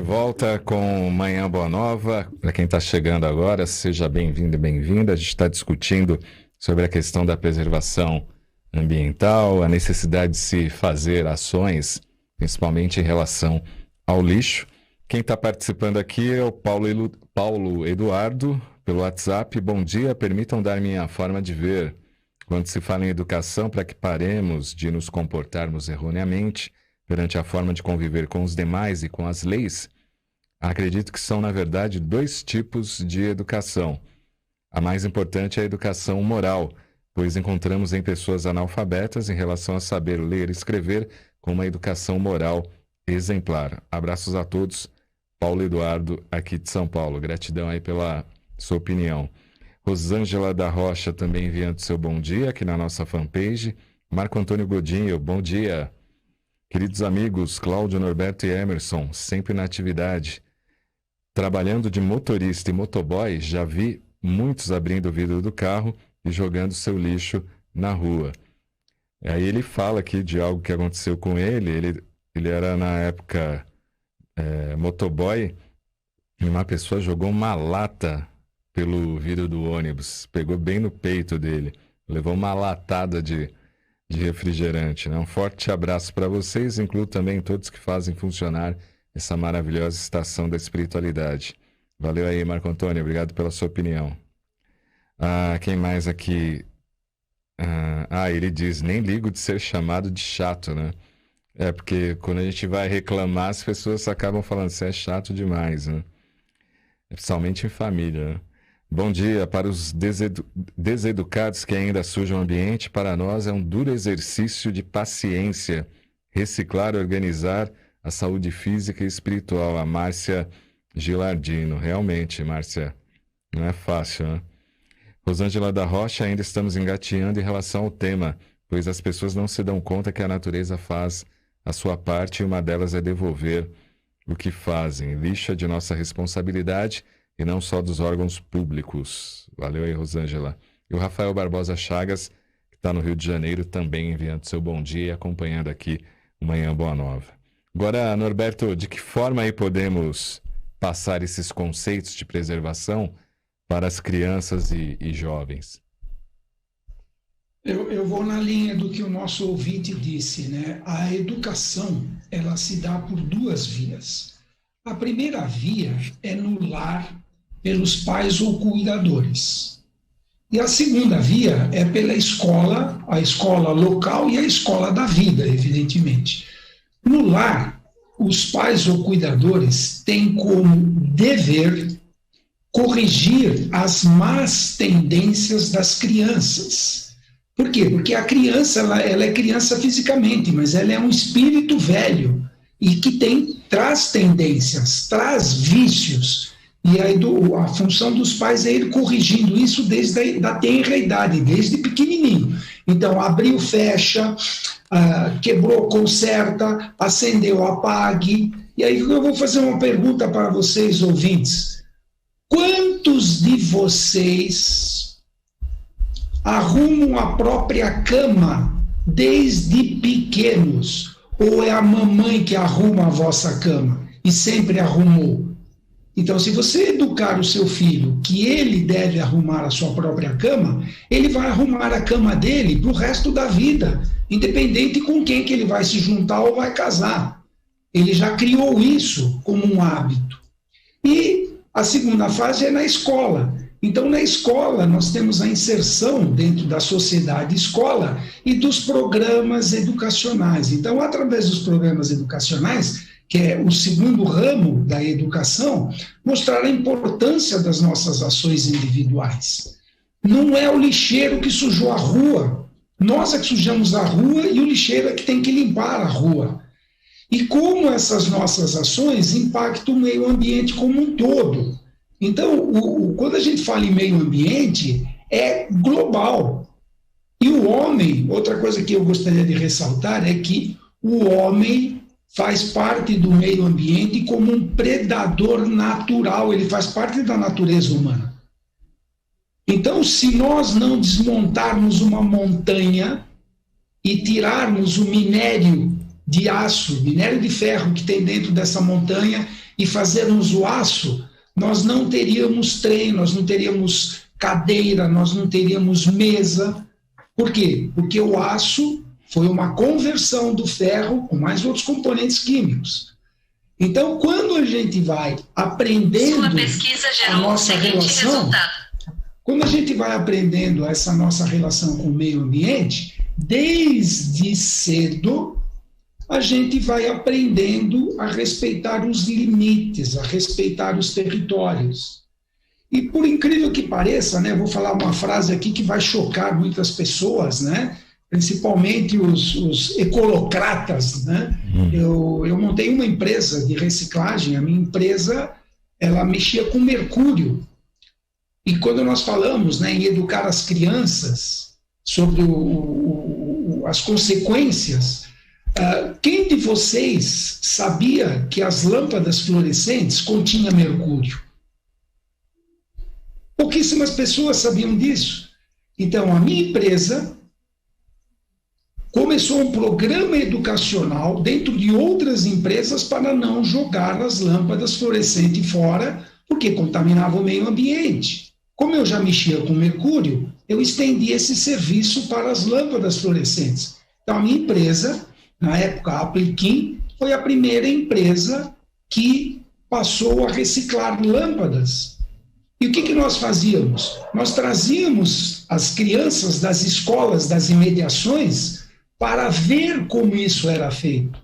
de volta com Manhã Boa Nova. Para quem está chegando agora, seja bem-vindo e bem-vinda. A gente está discutindo sobre a questão da preservação ambiental, a necessidade de se fazer ações, principalmente em relação ao lixo. Quem está participando aqui é o Paulo Eduardo, pelo WhatsApp. Bom dia, permitam dar minha forma de ver. Quando se fala em educação, para que paremos de nos comportarmos erroneamente perante a forma de conviver com os demais e com as leis, acredito que são, na verdade, dois tipos de educação. A mais importante é a educação moral, pois encontramos em pessoas analfabetas em relação a saber ler e escrever com uma educação moral exemplar. Abraços a todos. Paulo Eduardo, aqui de São Paulo. Gratidão aí pela sua opinião. Rosângela da Rocha também enviando seu bom dia aqui na nossa fanpage. Marco Antônio Godinho, bom dia. Queridos amigos, Cláudio, Norberto e Emerson, sempre na atividade. Trabalhando de motorista e motoboy, já vi muitos abrindo o vidro do carro e jogando seu lixo na rua. Aí ele fala aqui de algo que aconteceu com ele. Ele era, na época, motoboy, e uma pessoa jogou uma lata pelo vidro do ônibus, pegou bem no peito dele, levou uma latada de refrigerante, né? Um forte abraço para vocês, incluo também todos que fazem funcionar essa maravilhosa estação da espiritualidade. Valeu aí, Marco Antônio, obrigado pela sua opinião. Quem mais aqui? Ele diz, nem ligo de ser chamado de chato, né? Porque quando a gente vai reclamar, as pessoas acabam falando, você é chato demais, né? Principalmente em família, né? Bom dia, para os deseducados que ainda sujam o ambiente, para nós é um duro exercício de paciência, reciclar e organizar a saúde física e espiritual. A Márcia Gilardino. Realmente, Márcia, não é fácil, né? Rosângela da Rocha, ainda estamos engateando em relação ao tema, pois as pessoas não se dão conta que a natureza faz a sua parte e uma delas é devolver o que fazem. Lixo é de nossa responsabilidade e não só dos órgãos públicos. Valeu aí, Rosângela. E o Rafael Barbosa Chagas, que está no Rio de Janeiro, também enviando seu bom dia e acompanhando aqui o Manhã Boa Nova. Agora, Norberto, de que forma aí podemos passar esses conceitos de preservação para as crianças e jovens? Eu vou na linha do que o nosso ouvinte disse, né? A educação, ela se dá por duas vias. A primeira via é no lar, pelos pais ou cuidadores. E a segunda via é pela escola, a escola local e a escola da vida, evidentemente. No lar, os pais ou cuidadores têm como dever corrigir as más tendências das crianças. Por quê? Porque a criança, ela é criança fisicamente, mas ela é um espírito velho e que traz tendências, traz vícios. E aí a função dos pais é ir corrigindo isso desde a tenra idade, desde pequenininho. Então, abriu, fecha, quebrou, conserta, acendeu, apague. E aí eu vou fazer uma pergunta para vocês, ouvintes. Quantos de vocês arrumam a própria cama desde pequenos? Ou é a mamãe que arruma a vossa cama e sempre arrumou? Então, se você educar o seu filho que ele deve arrumar a sua própria cama, ele vai arrumar a cama dele para o resto da vida, independente com quem que ele vai se juntar ou vai casar. Ele já criou isso como um hábito. E a segunda fase é na escola. Então, na escola, nós temos a inserção dentro da sociedade escola e dos programas educacionais. Então, através dos programas educacionais, que é o segundo ramo da educação, mostrar a importância das nossas ações individuais. Não é o lixeiro que sujou a rua, nós é que sujamos a rua e o lixeiro é que tem que limpar a rua. E como essas nossas ações impactam o meio ambiente como um todo. Então, quando a gente fala em meio ambiente, é global. E o homem, outra coisa que eu gostaria de ressaltar é que o homem faz parte do meio ambiente como um predador natural, ele faz parte da natureza humana. Então, se nós não desmontarmos uma montanha e tirarmos o minério de aço, minério de ferro que tem dentro dessa montanha e fazermos o aço, nós não teríamos trem, nós não teríamos cadeira, nós não teríamos mesa. Por quê? Porque o aço foi uma conversão do ferro com mais outros componentes químicos. Então, quando a gente vai aprendendo a nossa relação, quando a gente vai aprendendo essa nossa relação com o meio ambiente, desde cedo, a gente vai aprendendo a respeitar os limites, a respeitar os territórios. E por incrível que pareça, né, vou falar uma frase aqui que vai chocar muitas pessoas, né, principalmente os ecolocratas, né? Eu montei uma empresa de reciclagem, a minha empresa, ela mexia com mercúrio. E quando nós falamos, né, em educar as crianças sobre as consequências, quem de vocês sabia que as lâmpadas fluorescentes continham mercúrio? Pouquíssimas pessoas sabiam disso. Então, a minha empresa começou um programa educacional dentro de outras empresas para não jogar as lâmpadas fluorescentes fora, porque contaminava o meio ambiente. Como eu já mexia com mercúrio, eu estendi esse serviço para as lâmpadas fluorescentes. Então, a minha empresa, na época, a Apliquim, foi a primeira empresa que passou a reciclar lâmpadas. E o que nós fazíamos? Nós trazíamos as crianças das escolas, das imediações, para ver como isso era feito.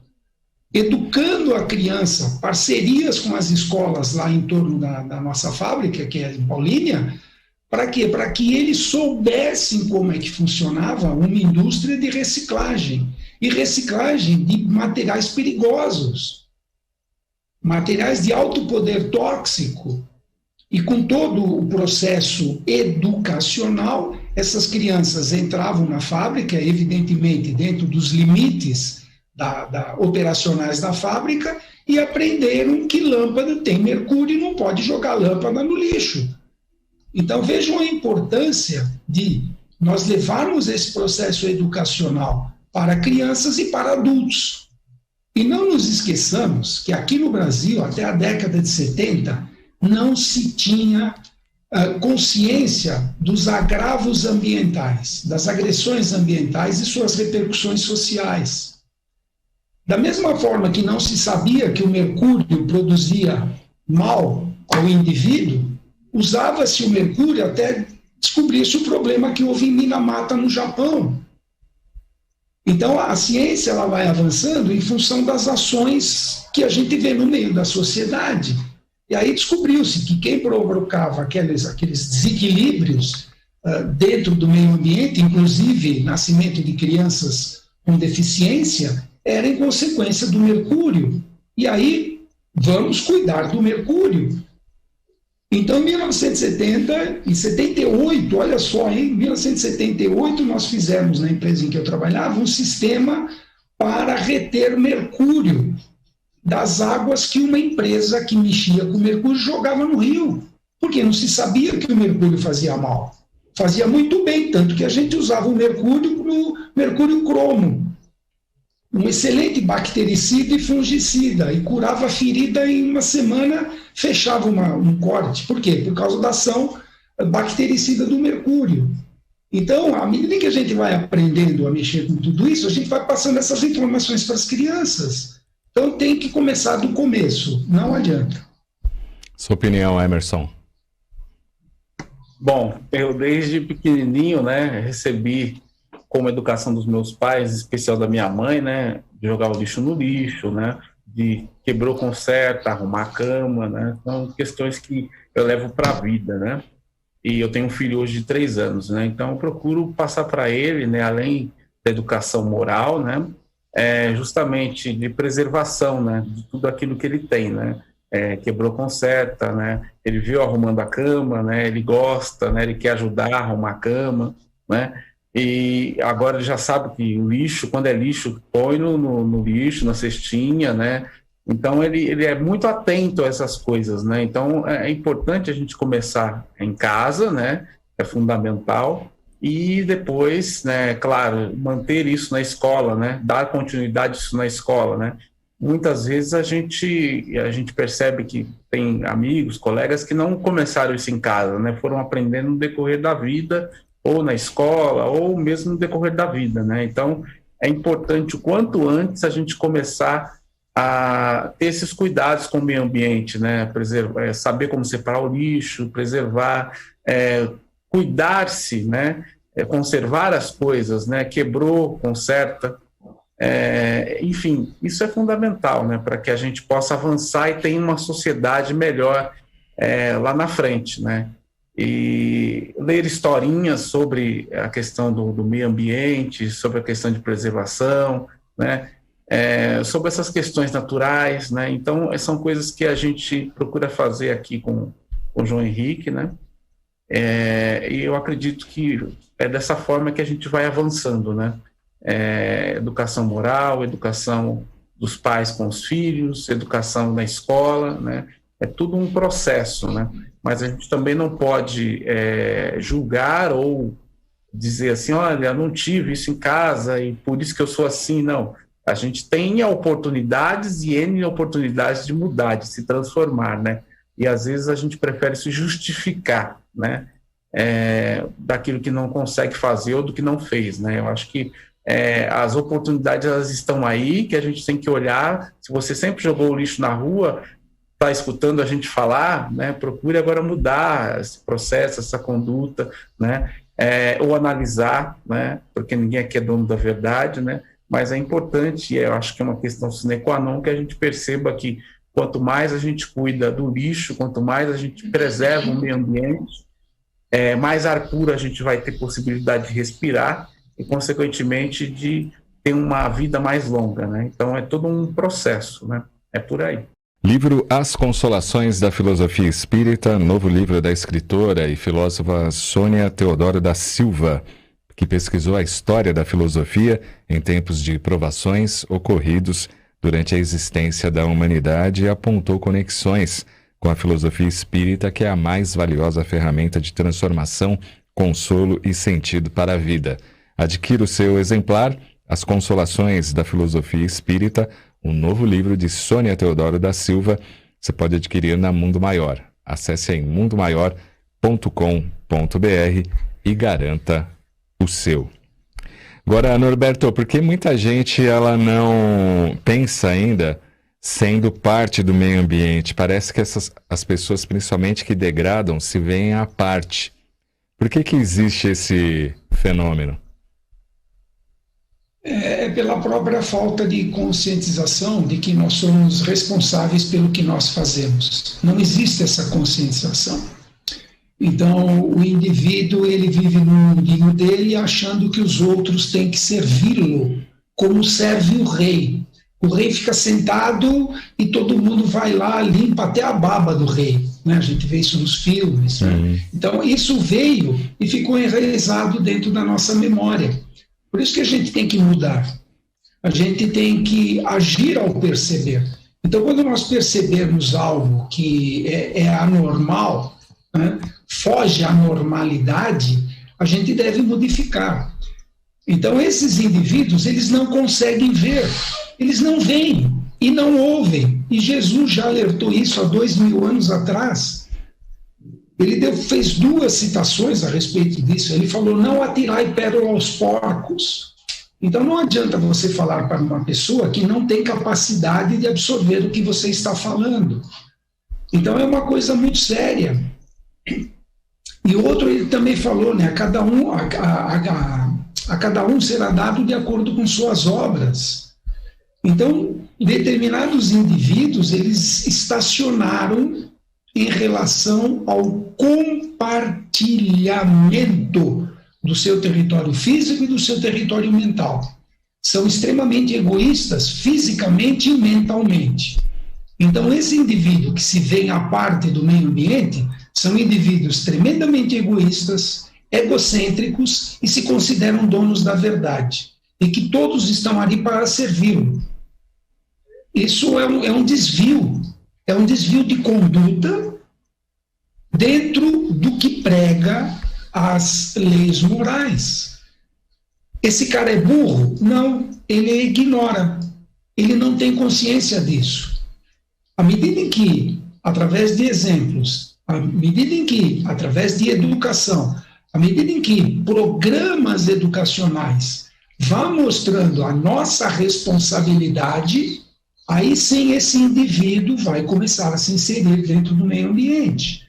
Educando a criança, parcerias com as escolas lá em torno da nossa fábrica, que é em Paulínia, para quê? Para que eles soubessem como é que funcionava uma indústria de reciclagem, e reciclagem de materiais perigosos, materiais de alto poder tóxico. E com todo o processo educacional, essas crianças entravam na fábrica, evidentemente dentro dos limites operacionais da fábrica, e aprenderam que lâmpada tem mercúrio e não pode jogar lâmpada no lixo. Então vejam a importância de nós levarmos esse processo educacional para crianças e para adultos. E não nos esqueçamos que aqui no Brasil, até a década de 70, não se tinha consciência dos agravos ambientais, das agressões ambientais e suas repercussões sociais. Da mesma forma que não se sabia que o mercúrio produzia mal ao indivíduo, usava-se o mercúrio até descobrir-se o problema que houve em Minamata, no Japão. Então, a ciência ela vai avançando em função das ações que a gente vê no meio da sociedade. E aí descobriu-se que quem provocava aqueles desequilíbrios dentro do meio ambiente, inclusive nascimento de crianças com deficiência, era em consequência do mercúrio. E aí, vamos cuidar do mercúrio. Então, em 1970 e 78, olha só, em 1978 nós fizemos na empresa em que eu trabalhava um sistema para reter mercúrio das águas que uma empresa que mexia com mercúrio jogava no rio, porque não se sabia que o mercúrio fazia mal. Fazia muito bem, tanto que a gente usava o mercúrio para o mercúrio cromo, um excelente bactericida e fungicida, e curava a ferida em uma semana, fechava um corte. Por quê? Por causa da ação bactericida do mercúrio. Então, à medida que a gente vai aprendendo a mexer com tudo isso, a gente vai passando essas informações para as crianças. Então, tem que começar do começo, não adianta. Sua opinião, Emerson? Bom, eu desde pequenininho, né, recebi como educação dos meus pais, em especial da minha mãe, né, de jogar o lixo no lixo, né, de quebrou, conserta, arrumar a cama, né, são questões que eu levo para a vida, né, e eu tenho um filho hoje de 3 anos, né, então eu procuro passar para ele, né, além da educação moral, né, justamente de preservação, né, de tudo aquilo que ele tem, né, quebrou, conserta, né, ele viu arrumando a cama, né, ele gosta, né, ele quer ajudar a arrumar a cama, né, e agora ele já sabe que o lixo, quando é lixo, põe no lixo, na cestinha, né, então ele é muito atento a essas coisas, né, então é importante a gente começar em casa, né, é fundamental, e depois, né, claro, manter isso na escola, né, dar continuidade isso na escola, né, muitas vezes a gente percebe que tem amigos, colegas que não começaram isso em casa, né? Foram aprendendo no decorrer da vida, ou na escola, ou mesmo no decorrer da vida, né? Então, é importante o quanto antes a gente começar a ter esses cuidados com o meio ambiente, né? Saber como separar o lixo, preservar, cuidar-se, né? Conservar as coisas, né? Quebrou, conserta. Enfim, isso é fundamental, né? Para que a gente possa avançar e tenha uma sociedade melhor lá na frente, né? E ler historinhas sobre a questão do meio ambiente, sobre a questão de preservação, né? Sobre essas questões naturais, né? Então, são coisas que a gente procura fazer aqui com o João Henrique, né? E eu acredito que é dessa forma que a gente vai avançando, né? Educação moral, educação dos pais com os filhos, educação na escola, né? É tudo um processo, né? Mas a gente também não pode julgar ou dizer assim, olha, não tive isso em casa e por isso que eu sou assim, não. A gente tem oportunidades e N oportunidades de mudar, de se transformar, né? E às vezes a gente prefere se justificar, né? Daquilo que não consegue fazer ou do que não fez, né? Eu acho que as oportunidades, elas estão aí, que a gente tem que olhar. Se você sempre jogou o lixo na rua, está escutando a gente falar, né? Procure agora mudar esse processo, essa conduta, né? Ou analisar, né? Porque ninguém aqui é dono da verdade, né? Mas é importante, eu acho que é uma questão sine qua non, que a gente perceba que quanto mais a gente cuida do lixo, quanto mais a gente preserva o meio ambiente, mais ar puro a gente vai ter possibilidade de respirar e, consequentemente, de ter uma vida mais longa, né? Então, é todo um processo, né? É por aí. Livro As Consolações da Filosofia Espírita, novo livro da escritora e filósofa Sônia Teodoro da Silva, que pesquisou a história da filosofia em tempos de provações ocorridos durante a existência da humanidade e apontou conexões com a filosofia espírita, que é a mais valiosa ferramenta de transformação, consolo e sentido para a vida. Adquira o seu exemplar, As Consolações da Filosofia Espírita, um novo livro de Sônia Teodoro da Silva. Você pode adquirir na Mundo Maior. Acesse em mundomaior.com.br e garanta o seu. Agora, Norberto, porque muita gente ela não pensa ainda sendo parte do meio ambiente. Parece que as pessoas, principalmente que degradam, se veem à parte. Por que existe esse fenômeno? Pela própria falta de conscientização de que nós somos responsáveis pelo que nós fazemos. Não existe essa conscientização. Então, o indivíduo, ele vive no mundinho dele achando que os outros têm que servi-lo, como serve o rei. O rei fica sentado e todo mundo vai lá, limpa até a baba do rei. Né? A gente vê isso nos filmes. Né? Então, isso veio e ficou enraizado dentro da nossa memória. Por isso que a gente tem que mudar. A gente tem que agir ao perceber. Então, quando nós percebermos algo que é anormal, né, foge à normalidade, a gente deve modificar. Então, esses indivíduos, eles não conseguem ver, eles não veem e não ouvem. E Jesus já alertou isso há 2000 anos atrás. Ele fez 2 citações a respeito disso. Ele falou, não atirai pérola aos porcos. Então, não adianta você falar para uma pessoa que não tem capacidade de absorver o que você está falando. Então, é uma coisa muito séria. E outro, ele também falou, né, a cada um será dado de acordo com suas obras. Então, determinados indivíduos, eles estacionaram em relação ao compartilhamento do seu território físico e do seu território mental. São extremamente egoístas, fisicamente e mentalmente. Então, esse indivíduo que se vê à parte do meio ambiente são indivíduos tremendamente egoístas, egocêntricos e se consideram donos da verdade. E que todos estão ali para servi-lo. Isso é um desvio. É um desvio de conduta dentro do que prega as leis morais. Esse cara é burro? Não, ele ignora. ele não tem consciência disso. À medida em que, através de exemplos, à medida em que, através de educação, à medida em que programas educacionais vão mostrando a nossa responsabilidade, aí sim esse indivíduo vai começar a se inserir dentro do meio ambiente.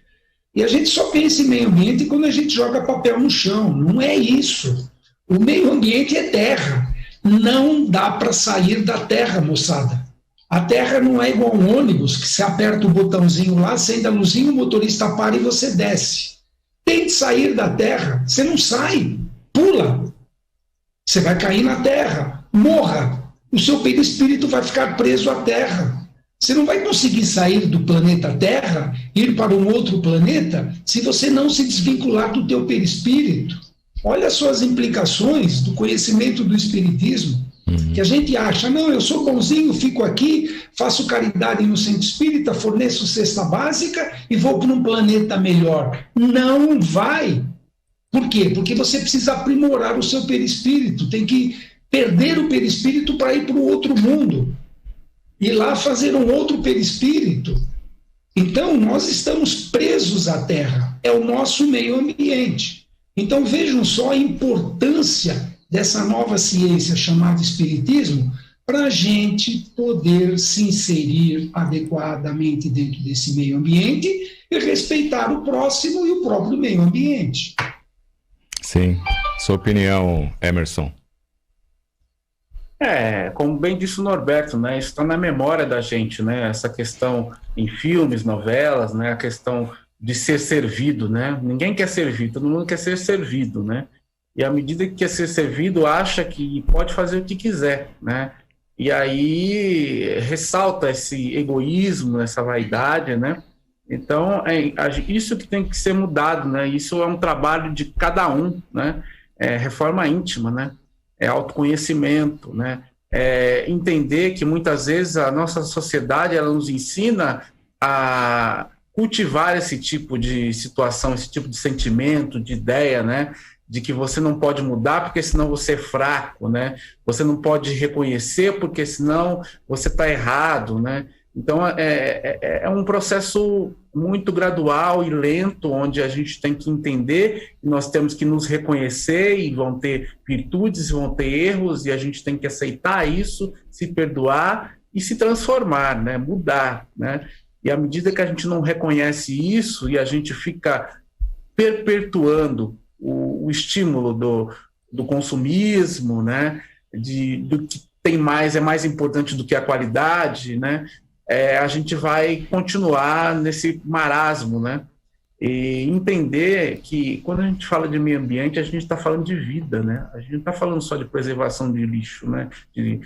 E a gente só pensa em meio ambiente quando a gente joga papel no chão. Não é isso. O meio ambiente é terra. Não dá para sair da terra, moçada. A terra não é igual um ônibus, que você aperta o botãozinho lá, acende a luzinha, o motorista para e você desce. Tente sair da terra. Você não sai. Pula. Você vai cair na terra. Morra. O seu perispírito vai ficar preso à terra. Você não vai conseguir sair do planeta Terra, ir para um outro planeta, se você não se desvincular do teu perispírito. Olha as suas implicações do conhecimento do espiritismo, que a gente acha, não, eu sou bonzinho, fico aqui, faço caridade no centro espírita, forneço cesta básica e vou para um planeta melhor. Não vai. Por quê? Porque você precisa aprimorar o seu perispírito, tem que perder o perispírito para ir para o outro mundo. E lá fazer um outro perispírito. Então, nós estamos presos à Terra, é o nosso meio ambiente. Então, vejam só a importância dessa nova ciência chamada Espiritismo para a gente poder se inserir adequadamente dentro desse meio ambiente e respeitar o próximo e o próprio meio ambiente. Sim. Sua opinião, Emerson? Como bem disse o Norberto, né, isso está na memória da gente, né, essa questão em filmes, novelas, né, a questão de ser servido, né, ninguém quer servir, todo mundo quer ser servido, né, e à medida que quer ser servido, acha que pode fazer o que quiser, né, e aí ressalta esse egoísmo, essa vaidade, né, então isso que tem que ser mudado, né, isso é um trabalho de cada um, né, reforma íntima, né, autoconhecimento, né? Entender que muitas vezes a nossa sociedade ela nos ensina a cultivar esse tipo de situação, esse tipo de sentimento, de ideia, né? De que você não pode mudar porque senão você é fraco, né? Você não pode reconhecer porque senão você está errado, né? Então, é um processo muito gradual e lento, onde a gente tem que entender que nós temos que nos reconhecer e vão ter virtudes, vão ter erros, e a gente tem que aceitar isso, se perdoar e se transformar, né? Mudar, né? E à medida que a gente não reconhece isso e a gente fica perpetuando o estímulo do consumismo, né? Do que tem mais, é mais importante do que a qualidade, né? A gente vai continuar nesse marasmo, né? E entender que quando a gente fala de meio ambiente, a gente está falando de vida, né? A gente não está falando só de preservação de lixo, né? De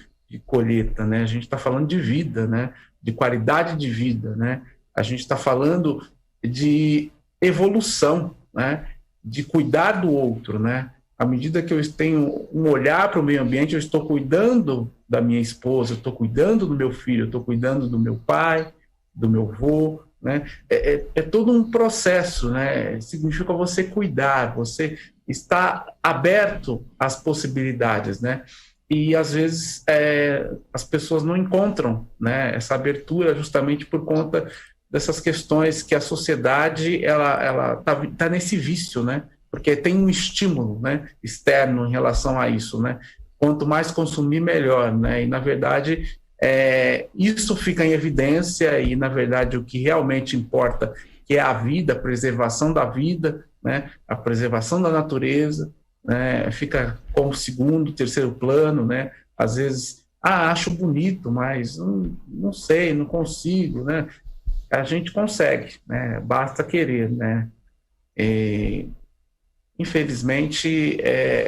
colheita, né? A gente está falando de vida, né? De qualidade de vida, né? A gente está falando de evolução, né? De cuidar do outro, né? À medida que eu tenho um olhar para o meio ambiente, eu estou cuidando da minha esposa, eu estou cuidando do meu filho, eu estou cuidando do meu pai, do meu avô, né? É todo um processo, né? Significa você cuidar, você está aberto às possibilidades, né? E às vezes as pessoas não encontram, né, essa abertura justamente por conta dessas questões que a sociedade ela tá nesse vício, né? Porque tem um estímulo, né, externo em relação a isso, né? Quanto mais consumir, melhor, né? E, na verdade, isso fica em evidência e, na verdade, o que realmente importa, que é a vida, a preservação da vida, né? A preservação da natureza, né? Fica como segundo, terceiro plano, né? Às vezes, acho bonito, mas não sei, não consigo, né? A gente consegue, né? Basta querer, né? Infelizmente,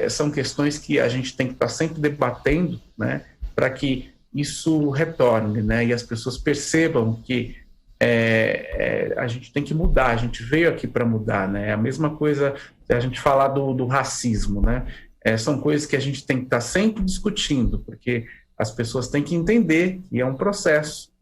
são questões que a gente tem que estar sempre debatendo, né, para que isso retorne, né, e as pessoas percebam que a gente tem que mudar, a gente veio aqui para mudar, né, é a mesma coisa se a gente falar do racismo, né, são coisas que a gente tem que estar sempre discutindo, porque as pessoas têm que entender que é um processo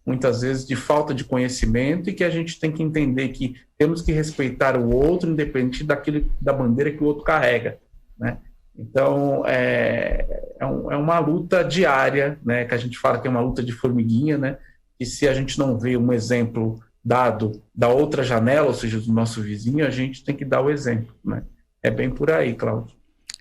muitas vezes de falta de conhecimento e que a gente tem que entender que temos que respeitar o outro independente da bandeira que o outro carrega, né? Então, é uma luta diária, né, que a gente fala que é uma luta de formiguinha, né, e se a gente não vê um exemplo dado da outra janela, ou seja, do nosso vizinho, a gente tem que dar o exemplo, né? É bem por aí, Cláudio.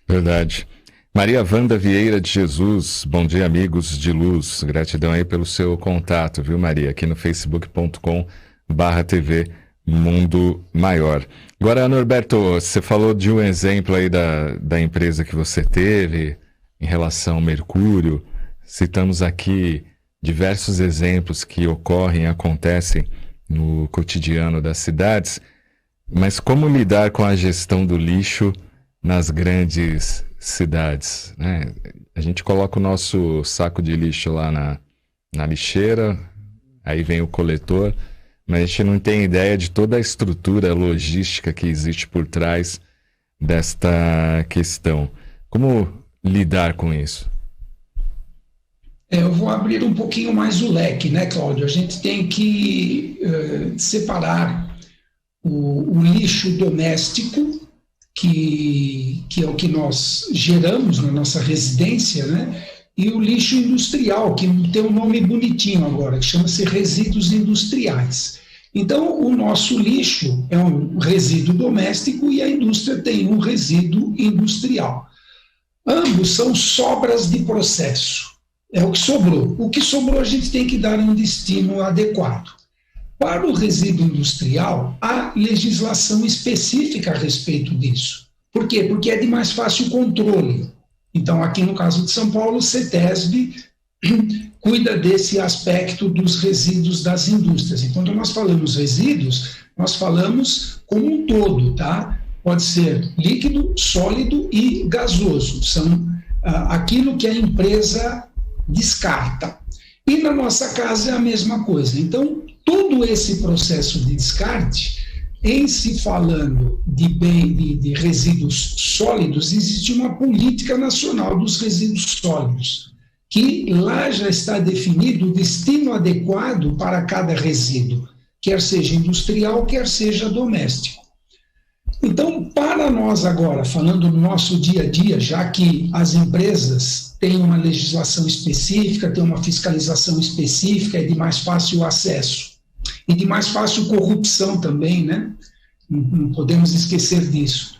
Verdade. Maria Wanda Vieira de Jesus, bom dia, amigos de luz. Gratidão aí pelo seu contato, viu, Maria? Aqui no facebook.com/TV Mundo Maior. Agora, Norberto, você falou de um exemplo aí da empresa que você teve em relação ao mercúrio. Citamos aqui diversos exemplos que ocorrem e acontecem no cotidiano das cidades, mas como lidar com a gestão do lixo nas grandes cidades, né? A gente coloca o nosso saco de lixo lá na lixeira, aí vem o coletor, mas a gente não tem ideia de toda a estrutura logística que existe por trás desta questão. Como lidar com isso? Eu vou abrir um pouquinho mais o leque, né, Cláudio? A gente tem que separar o lixo doméstico, que é o que nós geramos na nossa residência, né? E o lixo industrial, que tem um nome bonitinho agora, que chama-se resíduos industriais. Então, o nosso lixo é um resíduo doméstico e a indústria tem um resíduo industrial. Ambos são sobras de processo. É o que sobrou. O que sobrou a gente tem que dar um destino adequado. Para o resíduo industrial, há legislação específica a respeito disso. Por quê? Porque é de mais fácil controle. Então, aqui no caso de São Paulo, o CETESB cuida desse aspecto dos resíduos das indústrias. E quando nós falamos resíduos, nós falamos como um todo, tá? Pode ser líquido, sólido e gasoso. São aquilo que a empresa descarta. E na nossa casa é a mesma coisa. Então, todo esse processo de descarte, em se falando de resíduos sólidos, existe uma política nacional dos resíduos sólidos, que lá já está definido o destino adequado para cada resíduo, quer seja industrial, quer seja doméstico. Então, para nós agora, falando no nosso dia a dia, já que as empresas têm uma legislação específica, têm uma fiscalização específica, é de mais fácil acesso e de mais fácil corrupção também, né? Não podemos esquecer disso.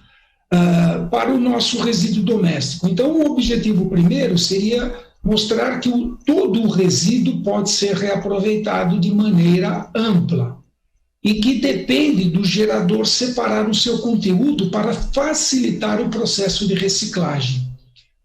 Para o nosso resíduo doméstico. Então, o objetivo primeiro seria mostrar que todo o resíduo pode ser reaproveitado de maneira ampla e que depende do gerador separar o seu conteúdo para facilitar o processo de reciclagem.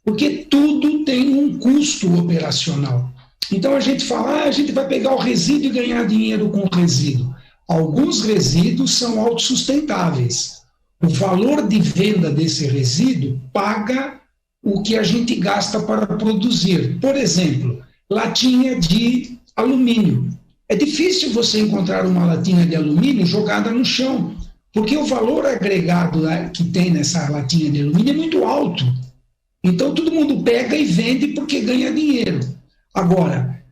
Porque tudo tem um custo operacional. Então a gente fala, a gente vai pegar o resíduo e ganhar dinheiro com o resíduo. Alguns resíduos são autossustentáveis. O valor de venda desse resíduo paga o que a gente gasta para produzir. Por exemplo, latinha de alumínio. É difícil você encontrar uma latinha de alumínio jogada no chão, porque o valor agregado que tem nessa latinha de alumínio é muito alto. Então, todo mundo pega e vende porque ganha dinheiro. Agora,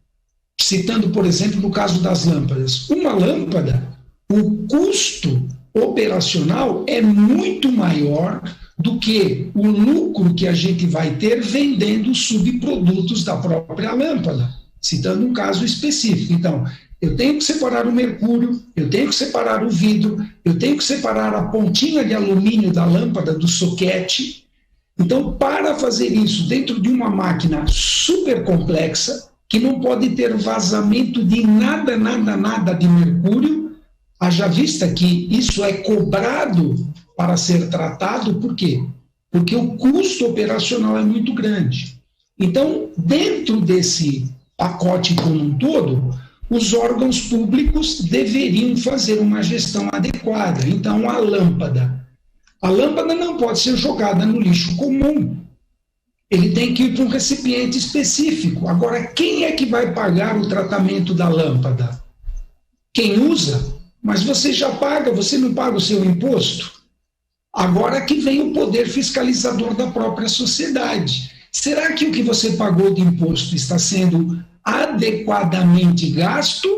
citando, por exemplo, no caso das lâmpadas, uma lâmpada, o custo operacional é muito maior do que o lucro que a gente vai ter vendendo subprodutos da própria lâmpada, citando um caso específico. Então, eu tenho que separar o mercúrio, eu tenho que separar o vidro, eu tenho que separar a pontinha de alumínio da lâmpada do soquete. Então, para fazer isso dentro de uma máquina super complexa, que não pode ter vazamento de nada de mercúrio, haja vista que isso é cobrado para ser tratado, por quê? Porque o custo operacional é muito grande. Então, dentro desse pacote como um todo, os órgãos públicos deveriam fazer uma gestão adequada. Então, a lâmpada não pode ser jogada no lixo comum. Ele tem que ir para um recipiente específico. Agora, quem é que vai pagar o tratamento da lâmpada? Quem usa? Mas você já paga, você não paga o seu imposto? Agora que vem o poder fiscalizador da própria sociedade. Será que o que você pagou de imposto está sendo adequadamente gasto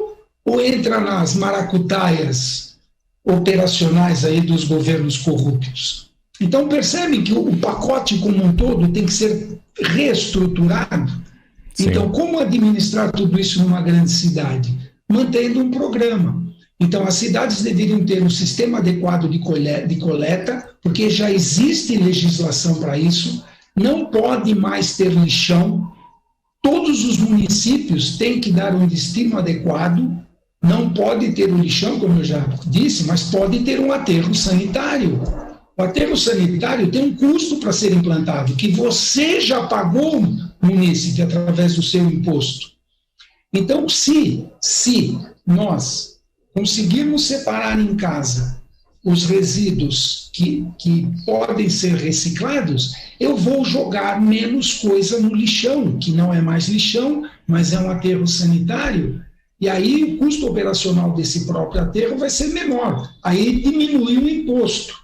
ou entra nas maracutaias operacionais aí dos governos corruptos? Então, percebem que o pacote como um todo tem que ser reestruturado. Sim. Então, como administrar tudo isso numa grande cidade? Mantendo um programa. Então, as cidades deveriam ter um sistema adequado de coleta, porque já existe legislação para isso, não pode mais ter lixão, todos os municípios têm que dar um destino adequado, não pode ter o lixão, como eu já disse, mas pode ter um aterro sanitário. O aterro sanitário tem um custo para ser implantado, que você já pagou, munícipe, através do seu imposto. Então, se nós conseguirmos separar em casa os resíduos que podem ser reciclados, eu vou jogar menos coisa no lixão, que não é mais lixão, mas é um aterro sanitário, e aí o custo operacional desse próprio aterro vai ser menor. Aí diminui o imposto.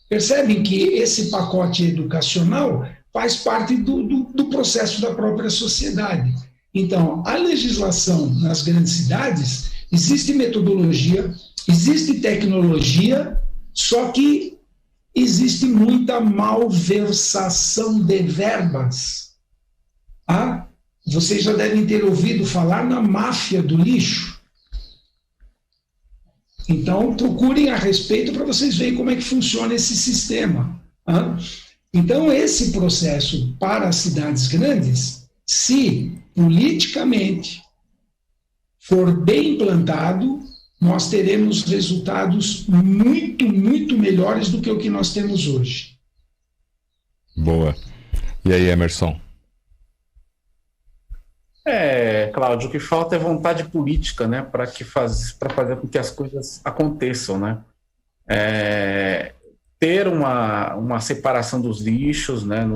Percebem que esse pacote educacional faz parte do processo da própria sociedade. Então, a legislação nas grandes cidades, existe metodologia, existe tecnologia, só que existe muita malversação de verbas. Vocês já devem ter ouvido falar na máfia do lixo. Então, procurem a respeito para vocês verem como é que funciona esse sistema. Então, esse processo para as cidades grandes, se politicamente for bem implantado, nós teremos resultados muito, muito melhores do que o que nós temos hoje. Boa. E aí, Emerson? Cláudio, o que falta é vontade política, né, para fazer com que as coisas aconteçam, né? Ter uma separação dos lixos, né,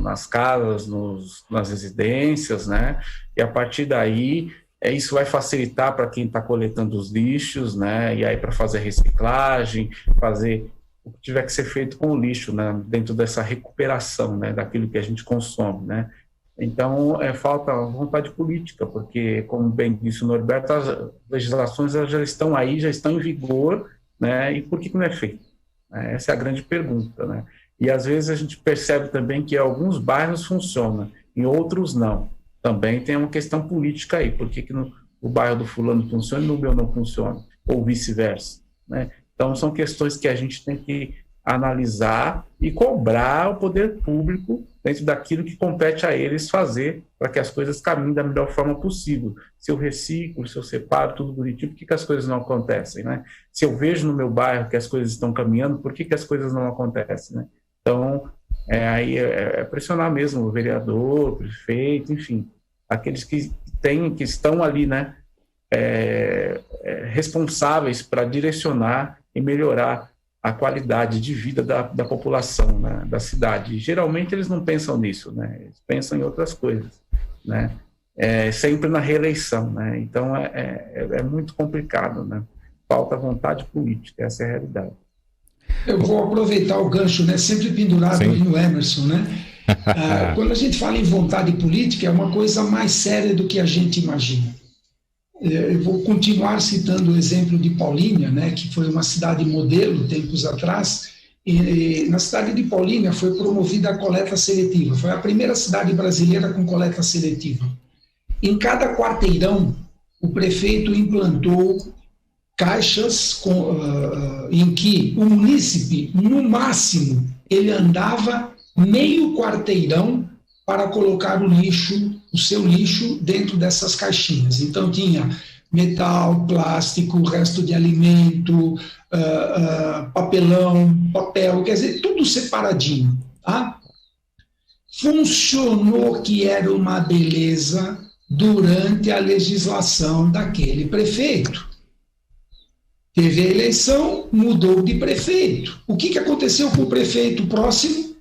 nas casas, nas residências, né, e a partir daí isso vai facilitar para quem está coletando os lixos, né, e aí para fazer reciclagem, fazer o que tiver que ser feito com o lixo, né, dentro dessa recuperação, né, daquilo que a gente consome, né. Então, falta vontade política, porque, como bem disse o Norberto, as legislações já estão aí, já estão em vigor, né, e por que não é feito? Essa é a grande pergunta, né? E, às vezes, a gente percebe também que em alguns bairros funciona, em outros não. Também tem uma questão política aí, por que no bairro do fulano funciona e no meu não funciona, ou vice-versa, né? Então, são questões que a gente tem que analisar e cobrar o poder público dentro daquilo que compete a eles fazer para que as coisas caminhem da melhor forma possível. Se eu reciclo, se eu separo tudo bonitinho, por que as coisas não acontecem, né? Se eu vejo no meu bairro que as coisas estão caminhando, por que as coisas não acontecem, né? Então, aí pressionar mesmo o vereador, o prefeito, enfim, aqueles que estão ali, né, responsáveis para direcionar e melhorar a qualidade de vida da população, né, da cidade. Geralmente eles não pensam nisso, né? Eles pensam em outras coisas, né? Sempre na reeleição, né? Então é muito complicado, né? Falta vontade política, essa é a realidade. Eu vou aproveitar o gancho, né? Sempre pendurado ali no Emerson, né? Quando a gente fala em vontade política, é uma coisa mais séria do que a gente imagina. Eu vou continuar citando o exemplo de Paulínia, né, que foi uma cidade modelo tempos atrás, e na cidade de Paulínia foi promovida a coleta seletiva, foi a primeira cidade brasileira com coleta seletiva. Em cada quarteirão, o prefeito implantou caixas em que o munícipe, no máximo, ele andava meio quarteirão para colocar o seu lixo dentro dessas caixinhas. Então tinha metal, plástico, resto de alimento, papelão, papel, quer dizer, tudo separadinho, tá? Funcionou que era uma beleza durante a legislação daquele prefeito. Teve a eleição, mudou de prefeito. O que aconteceu com o prefeito próximo?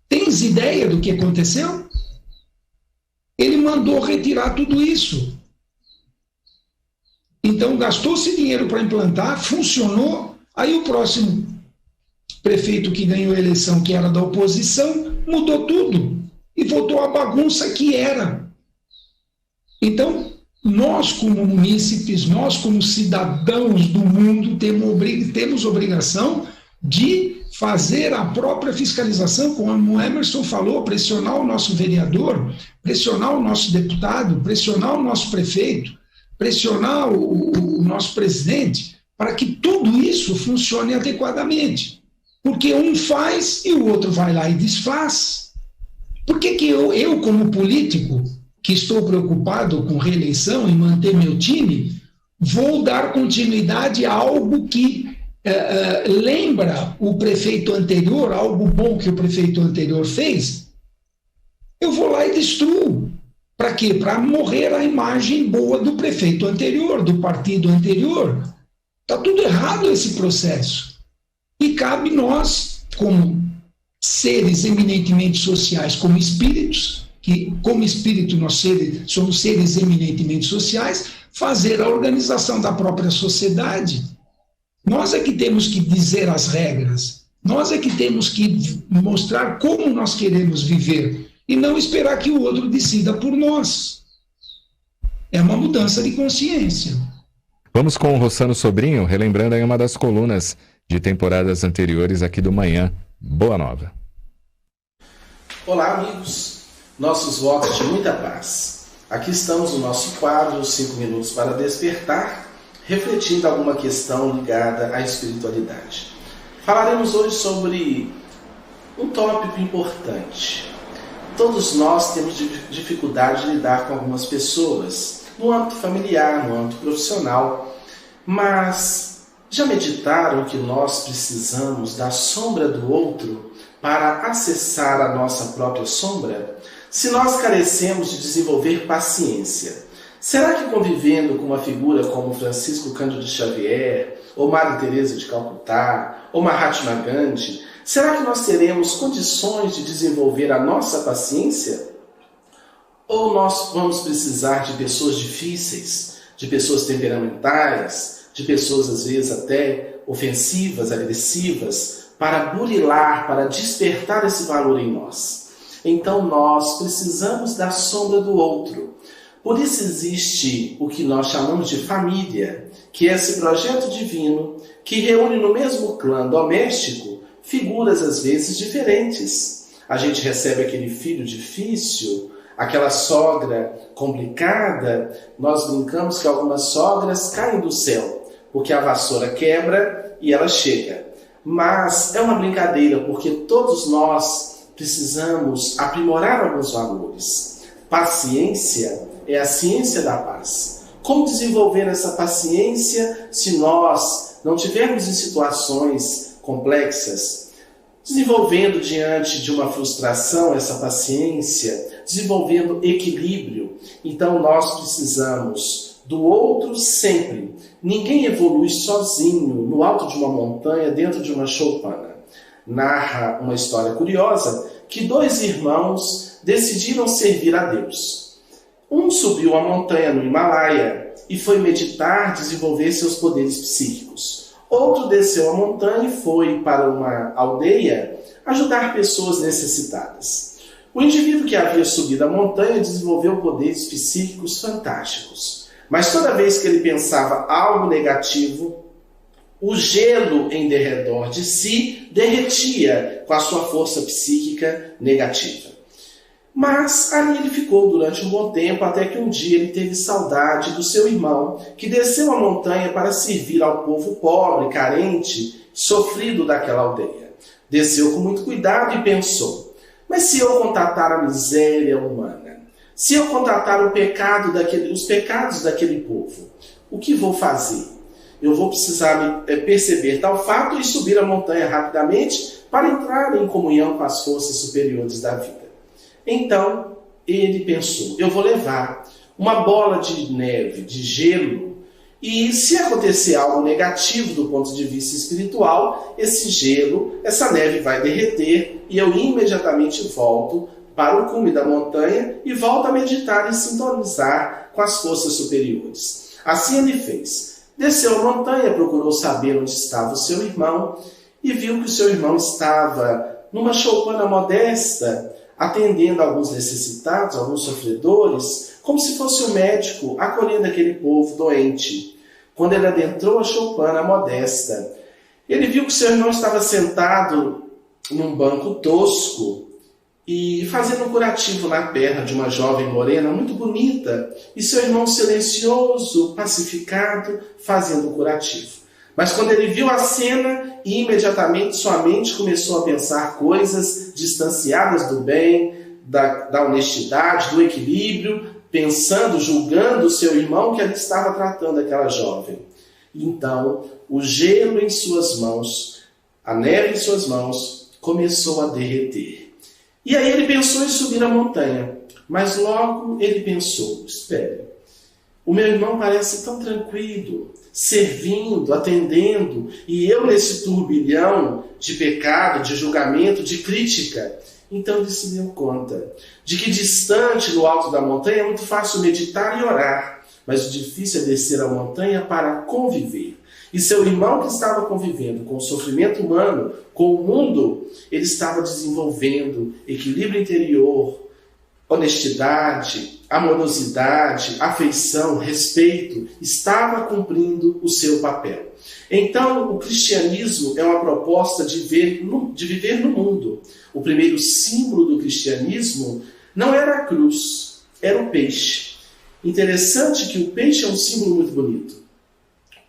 Tens ideia do que aconteceu? Ele mandou retirar tudo isso. Então, gastou-se dinheiro para implantar, funcionou, aí o próximo prefeito que ganhou a eleição, que era da oposição, mudou tudo e voltou à bagunça que era. Então, nós como munícipes, nós como cidadãos do mundo, temos obrigação de fazer a própria fiscalização, como o Emerson falou, pressionar o nosso vereador, pressionar o nosso deputado, pressionar o nosso prefeito, pressionar o nosso presidente, para que tudo isso funcione adequadamente. Porque um faz e o outro vai lá e desfaz. Por que eu, como político, que estou preocupado com reeleição e manter meu time, vou dar continuidade a algo que lembra o prefeito anterior, algo bom que o prefeito anterior fez? Eu vou lá e destruo. Para quê? Para morrer a imagem boa do prefeito anterior, do partido anterior. Está tudo errado esse processo. E cabe nós, como seres eminentemente sociais, como espíritos, que como espírito nós somos seres eminentemente sociais, fazer a organização da própria sociedade. Nós é que temos que dizer as regras, nós é que temos que mostrar como nós queremos viver e não esperar que o outro decida por nós. É uma mudança de consciência. Vamos com o Rossano Sobrinho, relembrando aí uma das colunas de temporadas anteriores aqui do Manhã Boa Nova. Olá, amigos. Nossos votos de muita paz. Aqui estamos no nosso quadro 5 minutos para despertar, refletindo alguma questão ligada à espiritualidade. Falaremos hoje sobre um tópico importante. Todos nós temos dificuldade de lidar com algumas pessoas, no âmbito familiar, no âmbito profissional, mas já meditaram que nós precisamos da sombra do outro para acessar a nossa própria sombra? Se nós carecemos de desenvolver paciência, será que convivendo com uma figura como Francisco Cândido Xavier, ou Madre Teresa de Calcutá, ou Mahatma Gandhi, será que nós teremos condições de desenvolver a nossa paciência? Ou nós vamos precisar de pessoas difíceis, de pessoas temperamentais, de pessoas às vezes até ofensivas, agressivas, para burilar, para despertar esse valor em nós? Então nós precisamos da sombra do outro. Por isso existe o que nós chamamos de família, que é esse projeto divino que reúne no mesmo clã doméstico figuras às vezes diferentes. A gente recebe aquele filho difícil, aquela sogra complicada. Nós brincamos que algumas sogras caem do céu, porque a vassoura quebra e ela chega. Mas é uma brincadeira, porque todos nós precisamos aprimorar alguns valores. Paciência é a ciência da paz. Como desenvolver essa paciência se nós não tivermos em situações complexas? Desenvolvendo diante de uma frustração essa paciência, desenvolvendo equilíbrio. Então nós precisamos do outro sempre. Ninguém evolui sozinho no alto de uma montanha, dentro de uma choupana. Narra uma história curiosa que 2 irmãos decidiram servir a Deus. Um subiu a montanha no Himalaia e foi meditar, desenvolver seus poderes psíquicos. Outro desceu a montanha e foi para uma aldeia ajudar pessoas necessitadas. O indivíduo que havia subido a montanha desenvolveu poderes psíquicos fantásticos. Mas toda vez que ele pensava algo negativo, o gelo em derredor de si derretia com a sua força psíquica negativa. Mas ali ele ficou durante um bom tempo, até que um dia ele teve saudade do seu irmão, que desceu a montanha para servir ao povo pobre, carente, sofrido daquela aldeia. Desceu com muito cuidado e pensou: mas se eu contatar a miséria humana, se eu contatar os pecados daquele povo, o que vou fazer? Eu vou precisar perceber tal fato e subir a montanha rapidamente para entrar em comunhão com as forças superiores da vida. Então, ele pensou: eu vou levar uma bola de neve, de gelo, e se acontecer algo negativo do ponto de vista espiritual, esse gelo, essa neve vai derreter e eu imediatamente volto para o cume da montanha e volto a meditar e sintonizar com as forças superiores. Assim ele fez. Desceu a montanha, procurou saber onde estava o seu irmão e viu que o seu irmão estava numa choupana modesta, atendendo alguns necessitados, alguns sofredores, como se fosse um médico acolhendo aquele povo doente. Quando ele adentrou a choupana modesta, Ele viu que seu irmão estava sentado num banco tosco e fazendo um curativo na perna de uma jovem morena muito bonita, e seu irmão silencioso, pacificado, fazendo o curativo. Mas quando ele viu a cena, imediatamente sua mente começou a pensar coisas distanciadas do bem, da honestidade, do equilíbrio, pensando, julgando o seu irmão que ali estava tratando aquela jovem. Então, o gelo em suas mãos, a neve em suas mãos, começou a derreter. E aí ele pensou em subir a montanha, mas logo ele pensou, espere, o meu irmão parece tão tranquilo, servindo, atendendo, e eu nesse turbilhão de pecado, de julgamento, de crítica. Então ele se deu conta de que distante no alto da montanha é muito fácil meditar e orar, mas o difícil é descer a montanha para conviver. E seu irmão que estava convivendo com o sofrimento humano, com o mundo, ele estava desenvolvendo equilíbrio interior, honestidade, amorosidade, afeição, respeito, estava cumprindo o seu papel. Então, o cristianismo é uma proposta de viver no mundo. O primeiro símbolo do cristianismo não era a cruz, era o peixe. Interessante que o peixe é um símbolo muito bonito.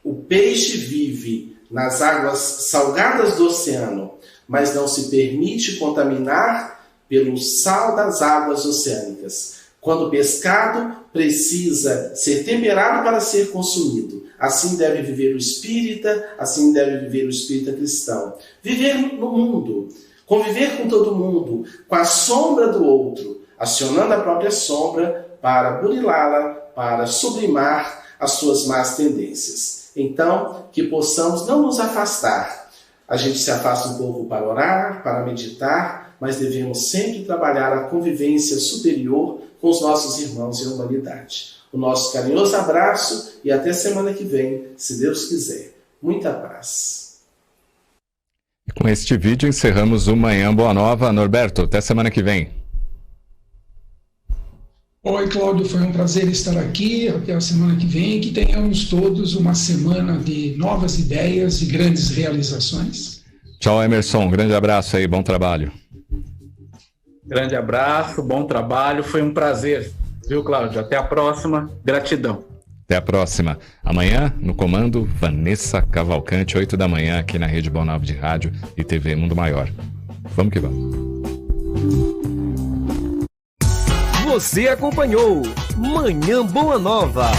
O peixe vive nas águas salgadas do oceano, mas não se permite contaminar pelo sal das águas oceânicas. Quando pescado, precisa ser temperado para ser consumido. Assim deve viver o espírita, assim deve viver o espírita cristão. Viver no mundo, conviver com todo mundo, com a sombra do outro, acionando a própria sombra para burilá-la, para sublimar as suas más tendências. Então, que possamos não nos afastar. A gente se afasta um pouco para orar, para meditar, mas devemos sempre trabalhar a convivência superior com os nossos irmãos em humanidade. O nosso carinhoso abraço e até semana que vem, se Deus quiser. Muita paz. E com este vídeo encerramos o Manhã Boa Nova. Norberto, até semana que vem. Oi, Cláudio, foi um prazer estar aqui. Até a semana que vem. Que tenhamos todos uma semana de novas ideias e grandes realizações. Tchau, Emerson. Um grande abraço aí, bom trabalho. Grande abraço, bom trabalho. Foi um prazer, viu, Cláudio? Até a próxima. Gratidão. Até a próxima. Amanhã, no comando, Vanessa Cavalcante, 8 da manhã, aqui na Rede Boa Nova de Rádio e TV Mundo Maior. Vamos que vamos. Você acompanhou Manhã Boa Nova.